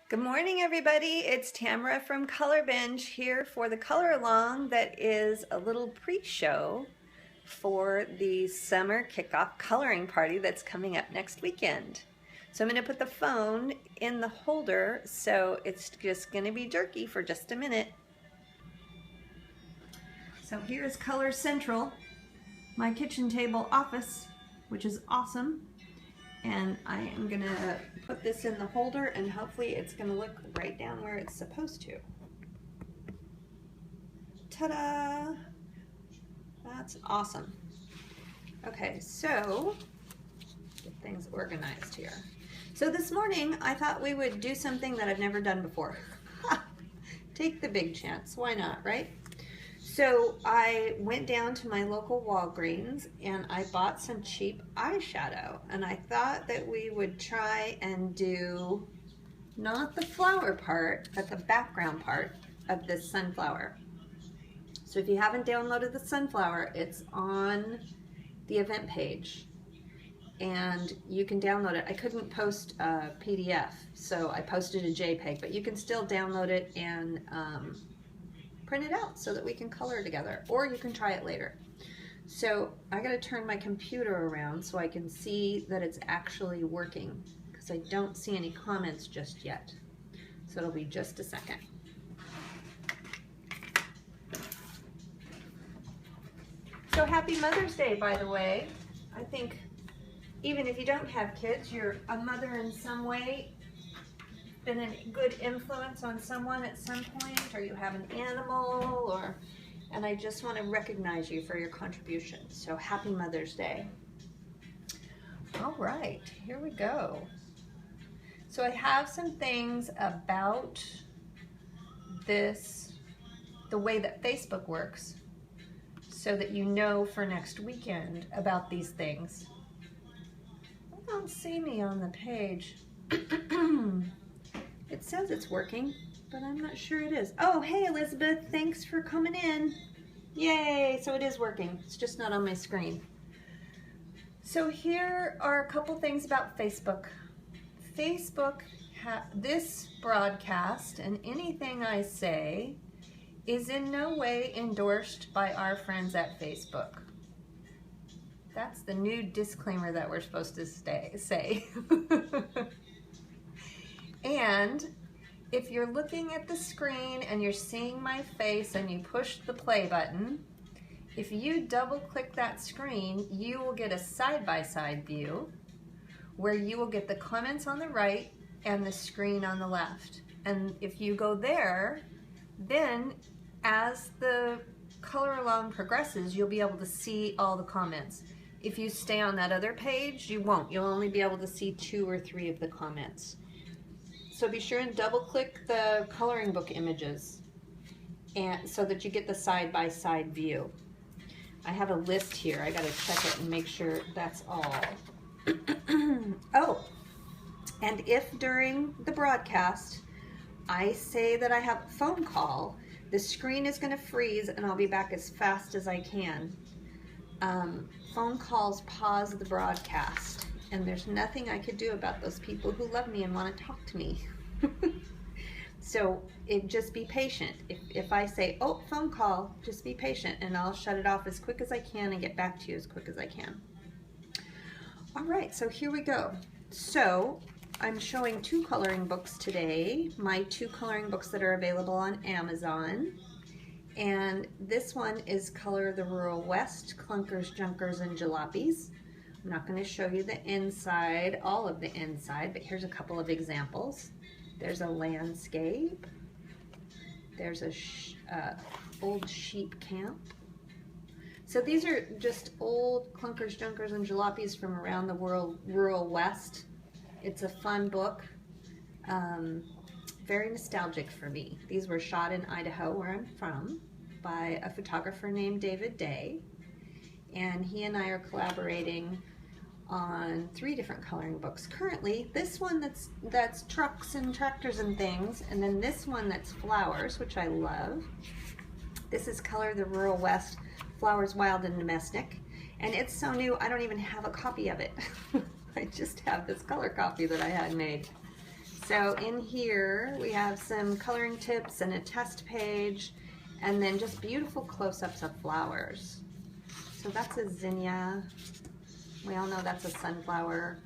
Good morning, everybody. It's Tamara from Color Binge here for the color along that is a little pre-show for the summer kickoff coloring party that's coming up next weekend. So I'm going to put the phone in the holder, so it's just going to be jerky for just a minute. So here's Color Central, my kitchen table office, which is awesome. And I am gonna put this in the holder and hopefully it's gonna look right down where it's supposed to. Ta-da! That's awesome. Okay, so get things organized here. So this morning I thought we would do something that I've never done before. Take the big chance, why not, right? So I went down to my local Walgreens and I bought some cheap eyeshadow, and I thought that we would try and do not the flower part, but the background part of this sunflower. So if you haven't downloaded the sunflower, it's on the event page and you can download it. I couldn't post a PDF, so I posted a JPEG, but you can still download it and print it out so that we can color together, or you can try it later. So I gotta turn my computer around so I can see that it's actually working, because I don't see any comments just yet. So it'll be just a second. So happy Mother's Day, by the way. I think even if you don't have kids, you're a mother in some way, been a good influence on someone at some point, or you have an animal, and I just want to recognize you for your contribution. So happy Mother's Day. All right, here we go. So I have some things about this, the way that Facebook works, so that you know for next weekend about these things. I don't see me on the page. It says it's working, but I'm not sure it is. Oh, hey Elizabeth, thanks for coming in. Yay, so it is working. It's just not on my screen. So here are a couple things about Facebook. Facebook, this broadcast and anything I say is in no way endorsed by our friends at Facebook. That's the new disclaimer that we're supposed to say. And if you're looking at the screen and you're seeing my face and you push the play button, if you double click that screen, you will get a side-by-side view where you will get the comments on the right and the screen on the left. And if you go there, then as the color along progresses, you'll be able to see all the comments. If you stay on that other page, you won't. You'll only be able to see 2 or 3 of the comments. So be sure and double click the coloring book images and so that you get the side-by-side view. I have a list here. I gotta check it and make sure that's all. Oh, and if during the broadcast I say that I have a phone call, the screen is gonna freeze and I'll be back as fast as I can. Phone calls pause the broadcast. And there's nothing I could do about those people who love me and want to talk to me. So just be patient. If I say, oh, phone call, just be patient and I'll shut it off as quick as I can and get back to you as quick as I can. All right, so here we go. So I'm showing 2 coloring books today, my 2 coloring books that are available on Amazon. And this one is Color the Rural West, Clunkers, Junkers, and Jalopies. I'm not going to show you the inside, all of the inside, but here's a couple of examples. There's a landscape. There's a old sheep camp. So these are just old Clunkers, Junkers, and Jalopies from around the rural West. It's a fun book, very nostalgic for me. These were shot in Idaho, where I'm from, by a photographer named David Day. And he and I are collaborating on 3 different coloring books currently. This one that's trucks and tractors and things, and then this one that's flowers, which I love. This is Color the Rural West, Flowers Wild and Domestic, and it's so new I don't even have a copy of it. I just have this color copy that I had made. So in here we have some coloring tips and a test page, and then just beautiful close-ups of flowers. So that's a zinnia. We all know that's a sunflower.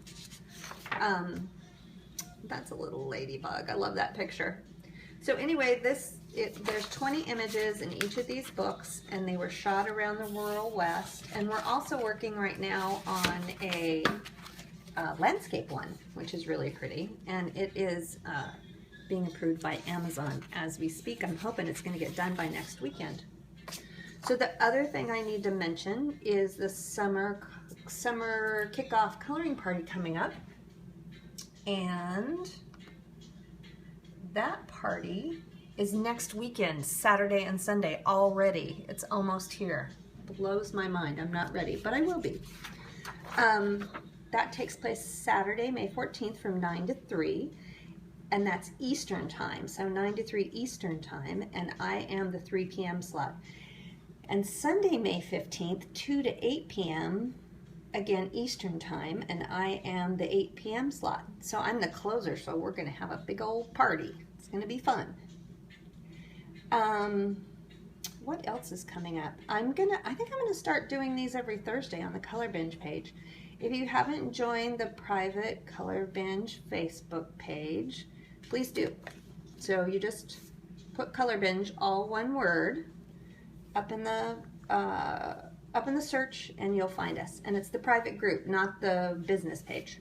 That's a little ladybug. I love that picture. So anyway, there's 20 images in each of these books, and they were shot around the rural West. And we're also working right now on a landscape one, which is really pretty. And it is being approved by Amazon as we speak. I'm hoping it's going to get done by next weekend. So the other thing I need to mention is the summer kickoff coloring party coming up. And that party is next weekend, Saturday and Sunday already. It's almost here. Blows my mind. I'm not ready, but I will be. That takes place Saturday, May 14th from 9 to 3, and that's Eastern time, so 9 to 3 Eastern time, and I am the 3 p.m. slot. And Sunday, May 15th, 2 to 8 p.m., again Eastern time, and I am the 8 p.m. slot. So I'm the closer, so we're going to have a big old party. It's going to be fun. What else is coming up? I think I'm gonna start doing these every Thursday on the Color Binge page. If you haven't joined the private Color Binge Facebook page, please do. So you just put Color Binge, all one word, up in the search, and you'll find us. And it's the private group, not the business page.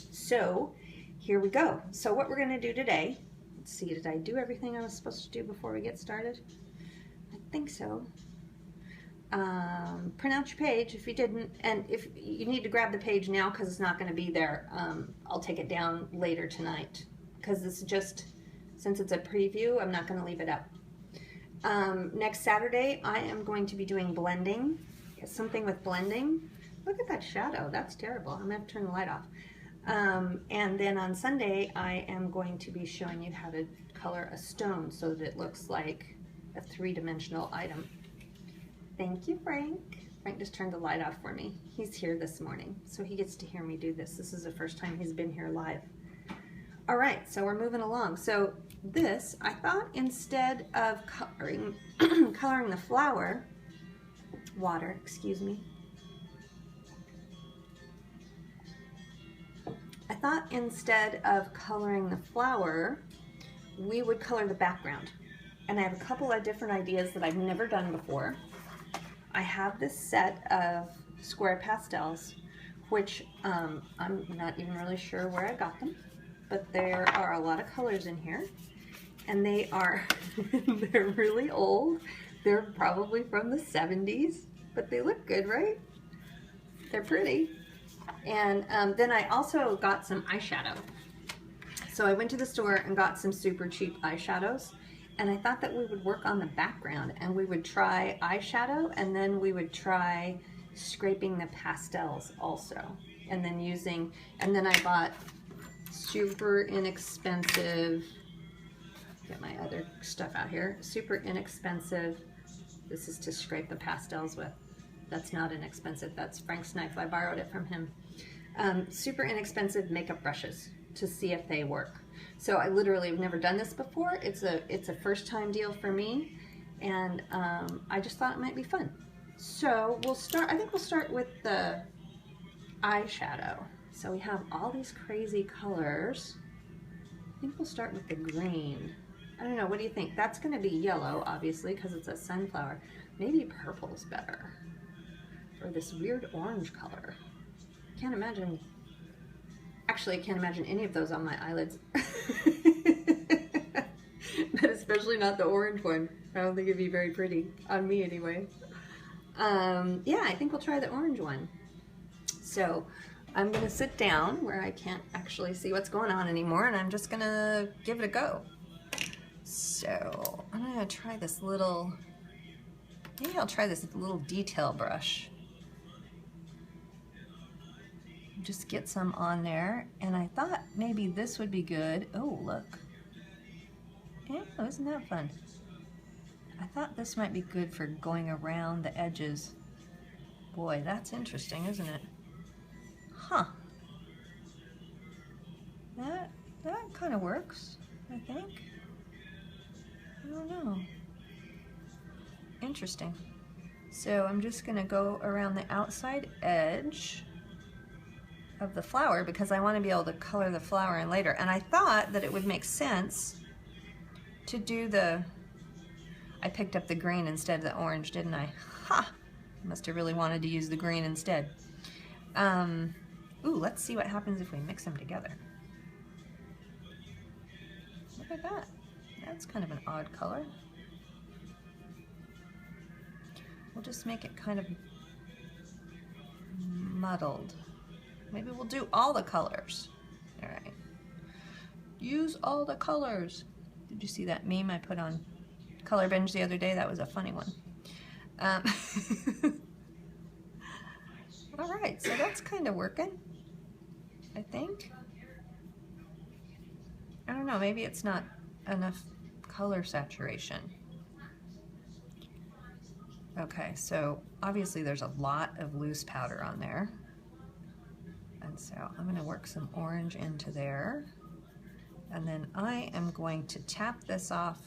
So here we go. So what we're gonna do today, let's see, did I do everything I was supposed to do before we get started? I think so. Print out your page if you didn't, and if you need to grab the page now because it's not going to be there, I'll take it down later tonight because it's just, since it's a preview, I'm not going to leave it up. Next Saturday I am going to be doing blending, something with blending. Look at that shadow, that's terrible. I'm going to have to turn the light off. And then on Sunday I am going to be showing you how to color a stone so that it looks like a three-dimensional item. Thank you, Frank. Frank just turned the light off for me. He's here this morning, so he gets to hear me do this. This is the first time he's been here live. All right, so we're moving along. So this, I thought instead of coloring the flower, water, excuse me. I thought instead of coloring the flower, we would color the background. And I have a couple of different ideas that I've never done before. I have this set of square pastels, which I'm not even really sure where I got them, but there are a lot of colors in here, and they are they're really old. They're probably from the 70s, but they look good, right? They're pretty. And then I also got some eyeshadow. So I went to the store and got some super cheap eyeshadows. And I thought that we would work on the background, and we would try eyeshadow, and then we would try scraping the pastels also. And then I bought super inexpensive, get my other stuff out here, super inexpensive, this is to scrape the pastels with. That's not inexpensive, that's Frank's knife, I borrowed it from him. Super inexpensive makeup brushes to see if they work. So I literally have never done this before. It's a first time deal for me, and I just thought it might be fun. So I think we'll start with the eyeshadow. So we have all these crazy colors. I think we'll start with the green. I don't know, what do you think? That's gonna be yellow, obviously, because it's a sunflower. Maybe purple's better. Or this weird orange color. Can't imagine. Actually, I can't imagine any of those on my eyelids. But especially not the orange one. I don't think it'd be very pretty. On me, anyway. Yeah, I think we'll try the orange one. So, I'm going to sit down where I can't actually see what's going on anymore, and I'm just going to give it a go. So, I'm going to try this little... Maybe I'll try this little detail brush. Just get some on there, and I thought maybe this would be good. Oh, look. Yeah, isn't that fun? I thought this might be good for going around the edges. Boy, that's interesting, isn't it? Huh. That That kind of works, I think. I don't know. Interesting. So I'm just gonna go around the outside edge of the flower because I want to be able to color the flower in later. And I thought that it would make sense to do I picked up the green instead of the orange, didn't I? Ha! Must have really wanted to use the green instead. Ooh, let's see what happens if we mix them together. Look at that. That's kind of an odd color. We'll just make it kind of muddled. Maybe we'll do all the colors. All right. Use all the colors. Did you see that meme I put on Color Binge the other day? That was a funny one. All right, so that's kind of working, I think. I don't know, maybe it's not enough color saturation. Okay, so obviously there's a lot of loose powder on there. And so I'm going to work some orange into there. And then I am going to tap this off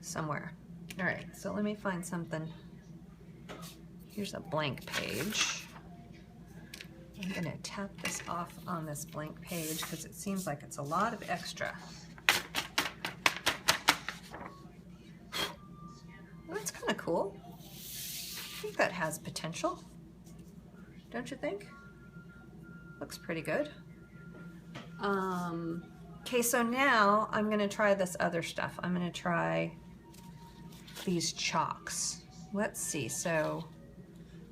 somewhere. All right, so let me find something. Here's a blank page. I'm going to tap this off on this blank page because it seems like it's a lot of extra. Well, that's kind of cool. I think that has potential. Don't you think? Looks pretty good. Okay, so now I'm going to try this other stuff. I'm going to try these chalks. Let's see. So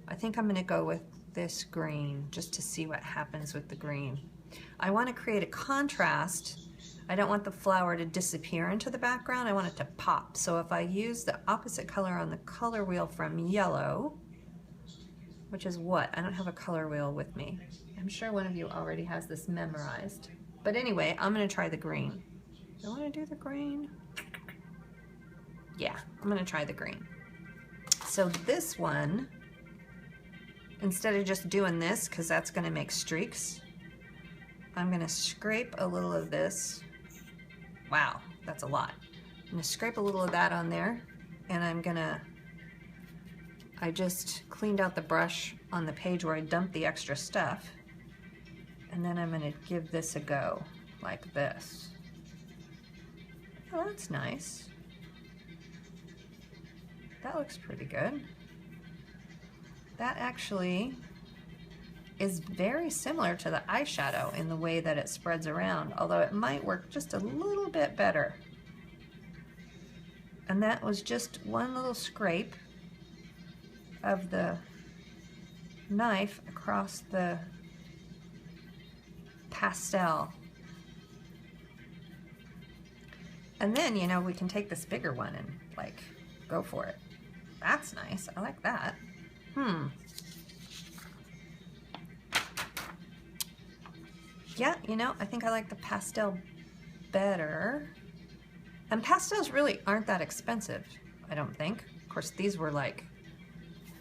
I think I'm going to go with this green just to see what happens with the green. I want to create a contrast. I don't want the flower to disappear into the background. I want it to pop. So if I use the opposite color on the color wheel from yellow, which is what? I don't have a color wheel with me. I'm sure one of you already has this memorized. But anyway, I'm going to try the green. Do I want to do the green? Yeah, I'm going to try the green. So this one, instead of just doing this, because that's going to make streaks, I'm going to scrape a little of this. Wow, that's a lot. I'm going to scrape a little of that on there, and I just cleaned out the brush on the page where I dumped the extra stuff, and then I'm going to give this a go, like this. Oh, that's nice. That looks pretty good. That actually is very similar to the eyeshadow in the way that it spreads around, although it might work just a little bit better. And that was just one little scrape of the knife across the pastel. And then, you know, we can take this bigger one and like go for it. That's nice. I like that. Yeah, you know, I think I like the pastel better. And pastels really aren't that expensive, I don't think. Of course, these were like,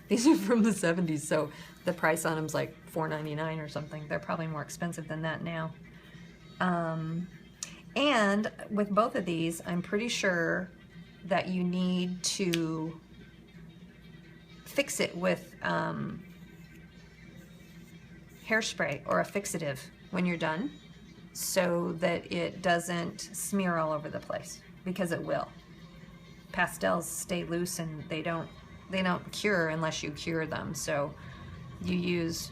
these are from the 70s, so the price on them's like $4.99 or something. They're probably more expensive than that now. And with both of these, I'm pretty sure that you need to fix it with hairspray or a fixative when you're done, so that it doesn't smear all over the place, because it will. Pastels stay loose and they don't cure unless you cure them. So you use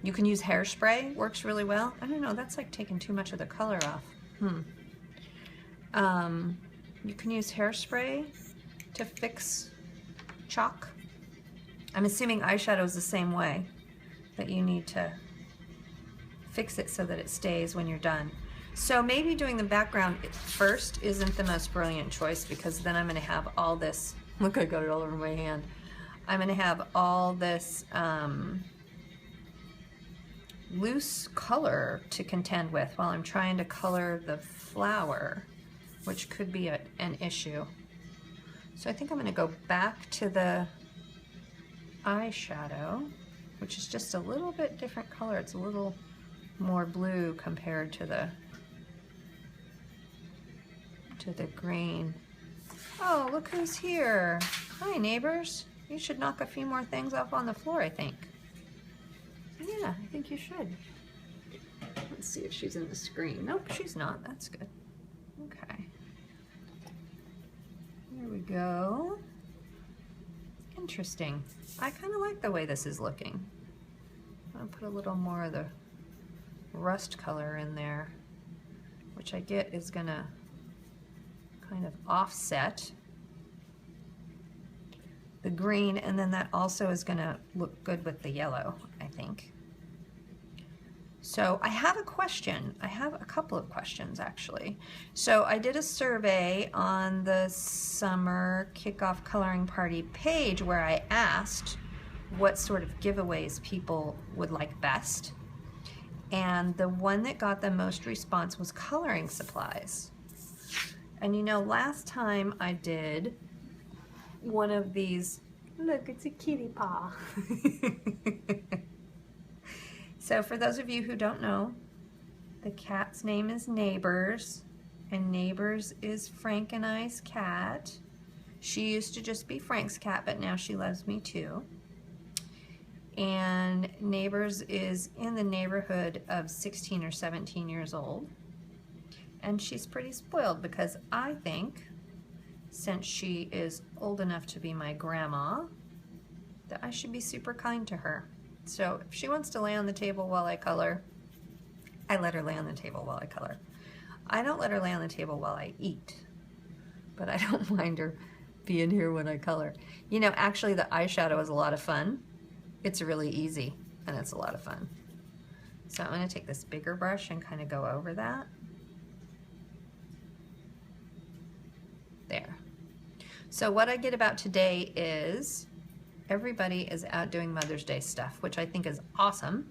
you can use hairspray, works really well. I don't know, that's like taking too much of the color off. You can use hairspray to fix chalk. I'm assuming eyeshadow is the same way, that you need to fix it so that it stays when you're done. So maybe doing the background first isn't the most brilliant choice, because then I'm going to have all this, look, I got it all over my hand. I'm going to have all this loose color to contend with while I'm trying to color the flower, which could be an issue. So I think I'm going to go back to the eyeshadow which is just a little bit different color. It's a little more blue compared to the green. Oh, look who's here. Hi, neighbors. You should knock a few more things off on the floor, I think. Yeah, I think you should. Let's see if she's in the screen. Nope, she's not. That's good. Okay. There we go. Interesting. I kind of like the way this is looking. I'll put a little more of the rust color in there, which I get is gonna kind of offset the green, and then that also is gonna look good with the yellow, I think. So I have a question. I have a couple of questions actually. So I did a survey on the summer kickoff coloring party page where I asked what sort of giveaways people would like best. And the one that got the most response was coloring supplies. And you know, last time I did one of these, look, it's a kitty paw. So for those of you who don't know, the cat's name is Neighbors, and Neighbors is Frank and I's cat. She used to just be Frank's cat, but now she loves me too. And Neighbors is in the neighborhood of 16 or 17 years old. And she's pretty spoiled because I think, since she is old enough to be my grandma, that I should be super kind to her. So if she wants to lay on the table while I color, I let her lay on the table while I color. I don't let her lay on the table while I eat, but I don't mind her being here when I color. You know, actually the eyeshadow is a lot of fun. It's really easy and it's a lot of fun. So I'm going to take this bigger brush and kind of go over that. There. So what I get about today is everybody is out doing Mother's Day stuff, which I think is awesome.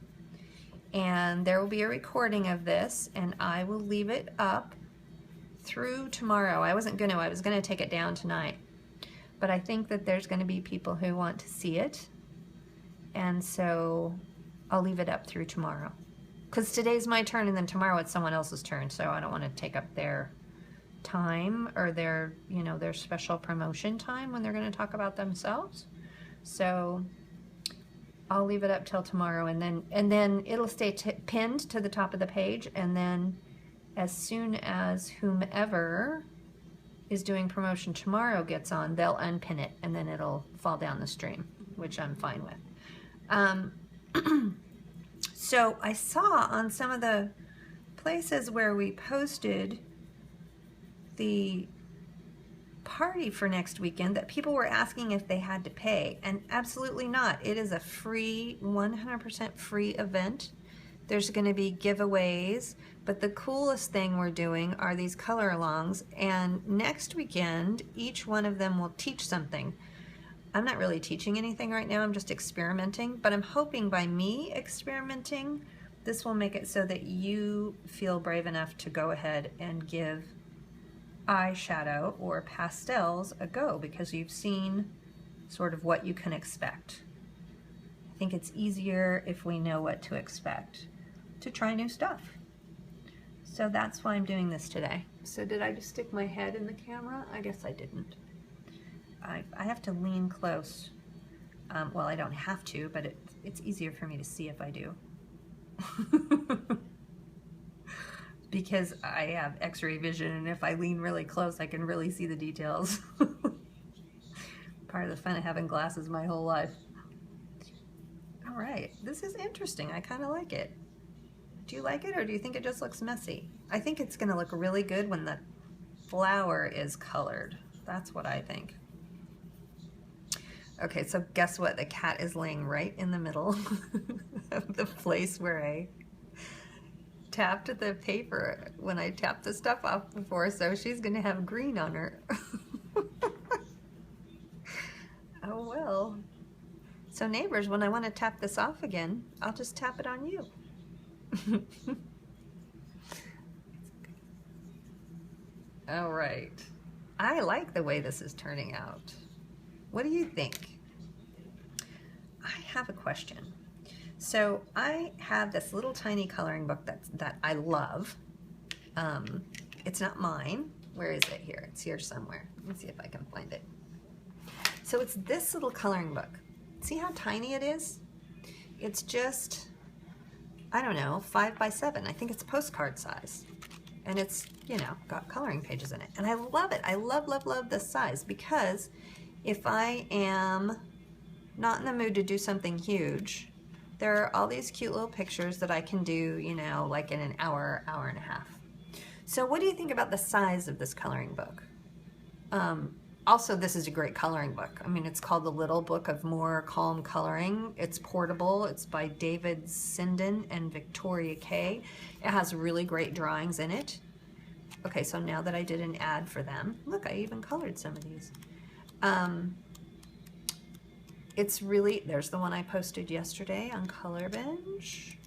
And there will be a recording of this, and I will leave it up through tomorrow. I was gonna take it down tonight. But I think that there's gonna be people who want to see it. And so I'll leave it up through tomorrow. Because today's my turn, and then tomorrow it's someone else's turn, so I don't want to take up their time or their, you know, their special promotion time when they're going to talk about themselves. So I'll leave it up till tomorrow, and then it'll stay pinned to the top of the page, and then as soon as whomever is doing promotion tomorrow gets on, they'll unpin it, and then it'll fall down the stream, which I'm fine with. So I saw on some of the places where we posted the party for next weekend that people were asking if they had to pay, and absolutely not. It is a free, 100% free event. There's going to be giveaways, but the coolest thing we're doing are these color alongs, and next weekend each one of them will teach something. I'm not really teaching anything right now, I'm just experimenting, but I'm hoping by me experimenting, this will make it so that you feel brave enough to go ahead and give eyeshadow or pastels a go, because you've seen sort of what you can expect. I think it's easier if we know what to expect to try new stuff. So that's why I'm doing this today. So did I just stick my head in the camera? I guess I didn't. I have to lean close. Well, I don't have to, but it's easier for me to see if I do. Because I have x-ray vision, and if I lean really close, I can really see the details. Part of the fun of having glasses my whole life. All right, this is interesting. I kind of like it. Do you like it, or do you think it just looks messy? I think it's gonna look really good when the flower is colored. That's what I think. Okay, so guess what? The cat is laying right in the middle of the place where I tapped the paper when I tapped the stuff off before, so she's gonna have green on her. Oh well. So neighbors, when I want to tap this off again, I'll just tap it on you. All right. I like the way this is turning out. What do you think? I have a question. So I have this little tiny coloring book that I love. It's not mine. Where is it here? It's here somewhere. Let me see if I can find it. So it's this little coloring book. See how tiny it is? It's just, I don't know, 5 by 7. I think it's postcard size. And it's, you know, got coloring pages in it. And I love it. I love, love, love this size because if I am not in the mood to do something huge, there are all these cute little pictures that I can do, you know, like in an hour, hour and a half. So what do you think about the size of this coloring book? Also, this is a great coloring book. I mean, it's called The Little Book of More Calm Coloring. It's portable. It's by David Sinden and Victoria Kay. It has really great drawings in it. Okay, so now that I did an ad for them, look, I even colored some of these. It's really, there's the one I posted yesterday on Color Binge.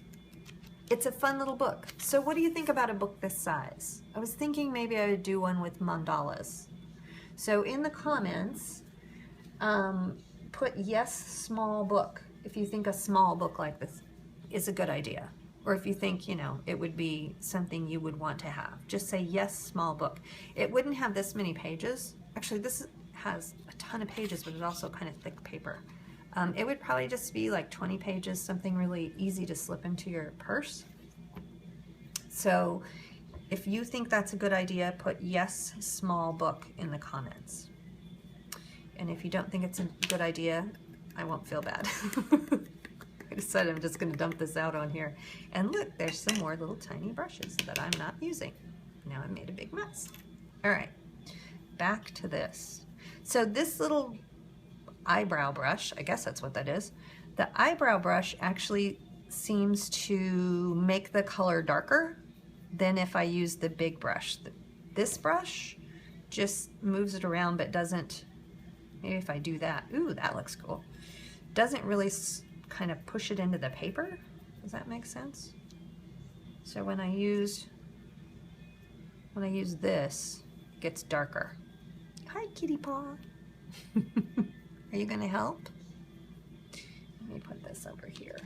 It's a fun little book. So what do you think about a book this size? I was thinking maybe I would do one with mandalas. So in the comments, put yes, small book, if you think a small book like this is a good idea. Or if you think, you know, it would be something you would want to have. Just say yes, small book. It wouldn't have this many pages. Actually, this has a ton of pages, but it's also kind of thick paper. It would probably just be like 20 pages, something really easy to slip into your purse. So if you think that's a good idea, put yes, small book in the comments. And if you don't think it's a good idea, I won't feel bad. I decided I'm just going to dump this out on here. And look, there's some more little tiny brushes that I'm not using. Now I've made a big mess. All right, back to this. So this little eyebrow brush, I guess that's what that is. The eyebrow brush actually seems to make the color darker than if I use the big brush. This brush just moves it around but doesn't, maybe if I do that, ooh, that looks cool. Doesn't really kind of push it into the paper. Does that make sense? So when I use this, it gets darker. Hi, kitty paw. Are you gonna help? Let me put this over here.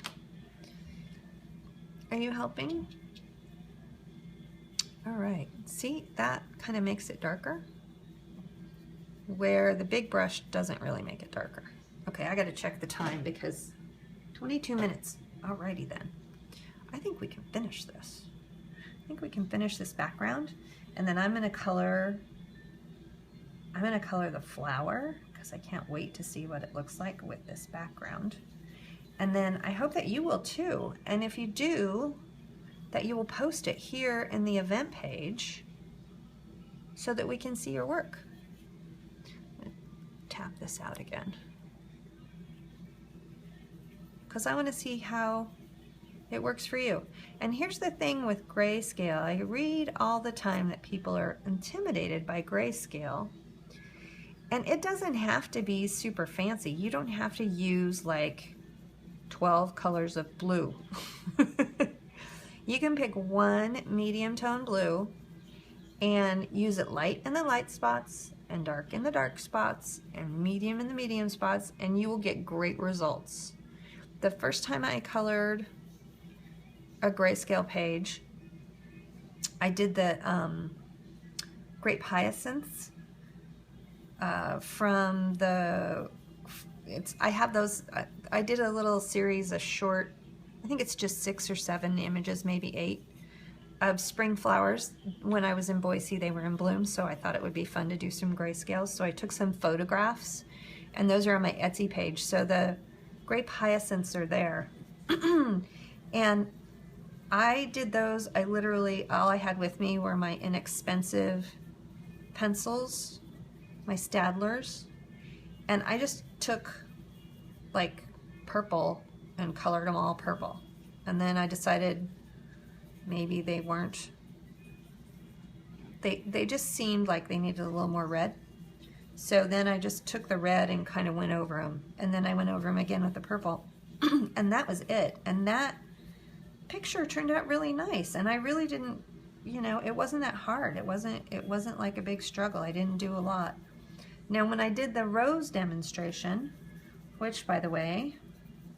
Are you helping? All right, see, that kind of makes it darker, where the big brush doesn't really make it darker. Okay, I gotta check the time because 22 minutes. Alrighty then. I think we can finish this. I think we can finish this background, and then I'm gonna color the flower because I can't wait to see what it looks like with this background. And then I hope that you will too. And if you do, that you will post it here in the event page so that we can see your work. I'm gonna tap this out again because I want to see how it works for you. And here's the thing with Grayscale. I read all the time that people are intimidated by Grayscale. And it doesn't have to be super fancy. You don't have to use like 12 colors of blue. You can pick one medium tone blue and use it light in the light spots and dark in the dark spots and medium in the medium spots, and you will get great results. The first time I colored a Grayscale page, I did the grape hyacinths from the, I have those, I did a little series, a short, I think it's just 6 or 7 images, maybe 8, of spring flowers. When I was in Boise, they were in bloom, so I thought it would be fun to do some grayscales. So I took some photographs, and those are on my Etsy page. So the grape hyacinths are there. And I did those, I literally, all I had with me were my inexpensive pencils, my Staedtlers, and I just took like purple and colored them all purple. And then I decided maybe they weren't, they just seemed like they needed a little more red. So then I just took the red and kind of went over them. And then I went over them again with the purple. And that was it. And that picture turned out really nice. And I really didn't, you know, it wasn't that hard. It wasn't like a big struggle. I didn't do a lot. Now when I did the rose demonstration, which by the way,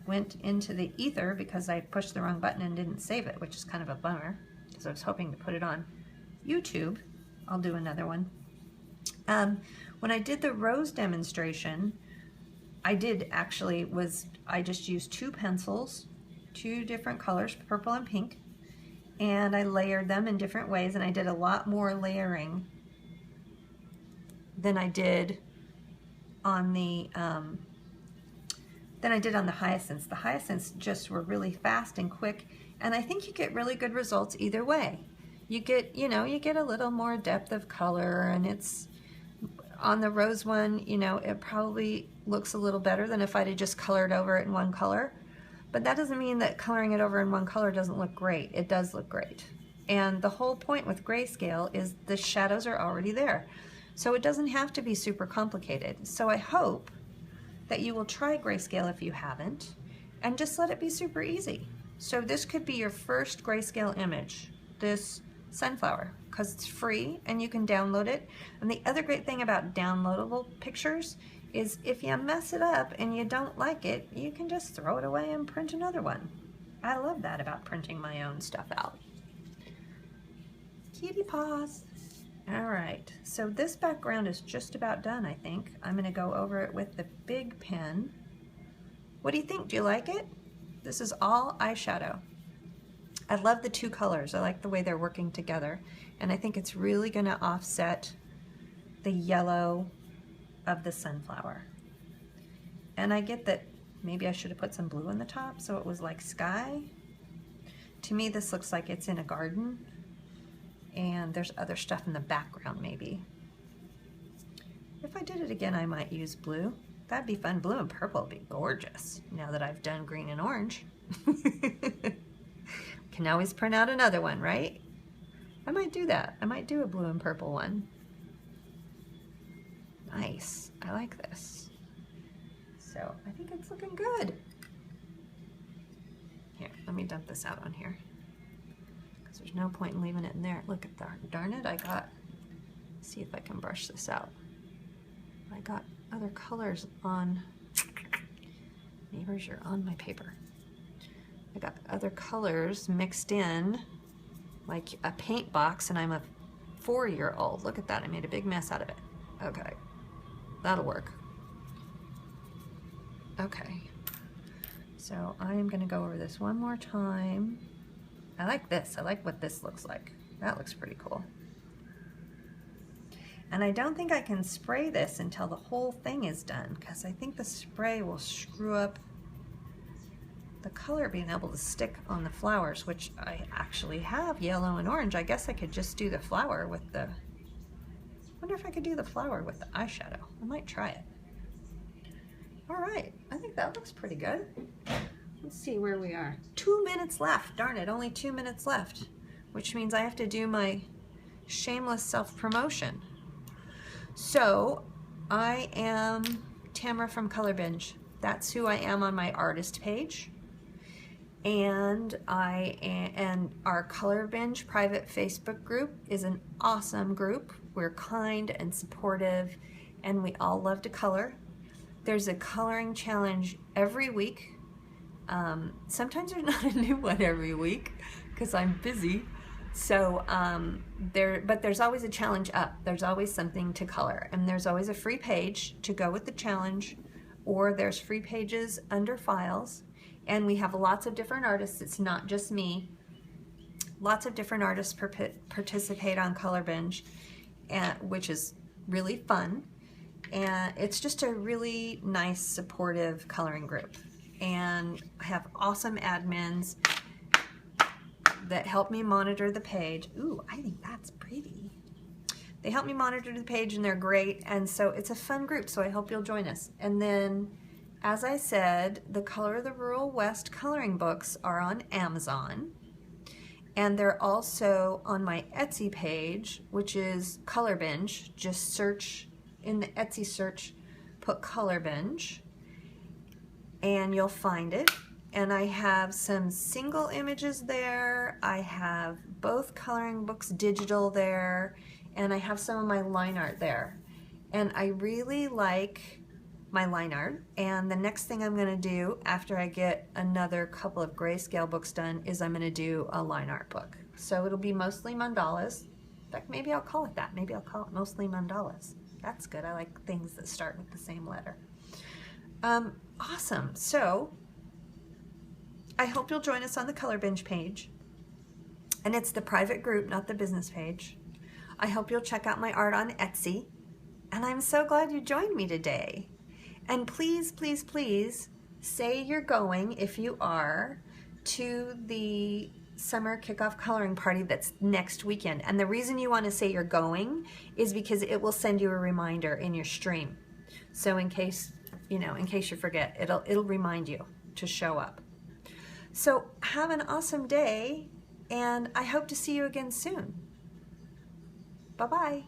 went into the ether because I pushed the wrong button and didn't save it, which is kind of a bummer because I was hoping to put it on YouTube. I'll do another one. When I did the rose demonstration, I just used 2 pencils, 2 different colors, purple and pink, and I layered them in different ways, and I did a lot more layering than I did on the hyacinths. The hyacinths just were really fast and quick, and I think you get really good results either way. You get, you get a little more depth of color, and it's on the rose one, it probably looks a little better than if I'd have just colored over it in one color. But that doesn't mean that coloring it over in one color doesn't look great. It does look great. And the whole point with Grayscale is the shadows are already there. So it doesn't have to be super complicated. So I hope that you will try Grayscale if you haven't, and just let it be super easy. So this could be your first Grayscale image, this sunflower, because it's free and you can download it. And the other great thing about downloadable pictures is if you mess it up and you don't like it, you can just throw it away and print another one. I love that about printing my own stuff out. Kitty paws. All right, so this background is just about done, I think. I'm gonna go over it with the big pen. What do you think? Do you like it? This is all eyeshadow. I love the 2 colors. I like the way they're working together. And I think it's really gonna offset the yellow of the sunflower. And I get that maybe I should have put some blue on the top so it was like sky. To me, this looks like it's in a garden, and there's other stuff in the background maybe. If I did it again, I might use blue. That'd be fun. Blue and purple would be gorgeous now that I've done green and orange. Can always print out another one, right? I might do that. I might do a blue and purple one. Nice. I like this. So I think it's looking good. Here, let me dump this out on here, because there's no point in leaving it in there. Look at that. Darn it, see if I can brush this out. I got other colors on, neighbors, you're on my paper. I got other colors mixed in like a paint box, and I'm a 4-year-old. Look at that, I made a big mess out of it. Okay. That'll work. Okay, so I'm gonna go over this one more time. I like this. I like what this looks like. That looks pretty cool. And I don't think I can spray this until the whole thing is done, because I think the spray will screw up the color being able to stick on the flowers, which I actually have yellow and orange. I guess I could just do the flower with the, wonder if I could do the flower with the eyeshadow. I might try it. All right, I think that looks pretty good. Let's see where we are. 2 minutes left, darn it, only 2 minutes left, which means I have to do my shameless self-promotion. So I am Tamara from Color Binge. That's who I am on my artist page. And our Color Binge private Facebook group is an awesome group. We're kind and supportive, and we all love to color. There's a coloring challenge every week. Sometimes there's not a new one every week because I'm busy. So, but there's always a challenge up. There's always something to color, and there's always a free page to go with the challenge, or there's free pages under files. And we have lots of different artists. It's not just me. Lots of different artists participate on Color Binge, which is really fun. And it's just a really nice, supportive coloring group. And I have awesome admins that help me monitor the page. Ooh, I think that's pretty. They help me monitor the page, and they're great. And so it's a fun group, so I hope you'll join us. And then, as I said, the Color of the Rural West coloring books are on Amazon. And they're also on my Etsy page, which is Color Binge. Just search in the Etsy search, put Color Binge, and you'll find it. And I have some single images there. I have both coloring books digital there, and I have some of my line art there. And I really like my line art, and the next thing I'm going to do after I get another couple of Grayscale books done is I'm going to do a line art book. So it'll be mostly mandalas. In fact, maybe I'll call it that. Maybe I'll call it mostly mandalas. That's good. I like things that start with the same letter. Awesome. So I hope you'll join us on the Color Binge page. And it's the private group, not the business page. I hope you'll check out my art on Etsy. And I'm so glad you joined me today. And please, please, please say you're going, if you are, to the summer kickoff coloring party that's next weekend. And the reason you want to say you're going is because it will send you a reminder in your stream. So in case you forget, it'll remind you to show up. So have an awesome day, and I hope to see you again soon. Bye-bye.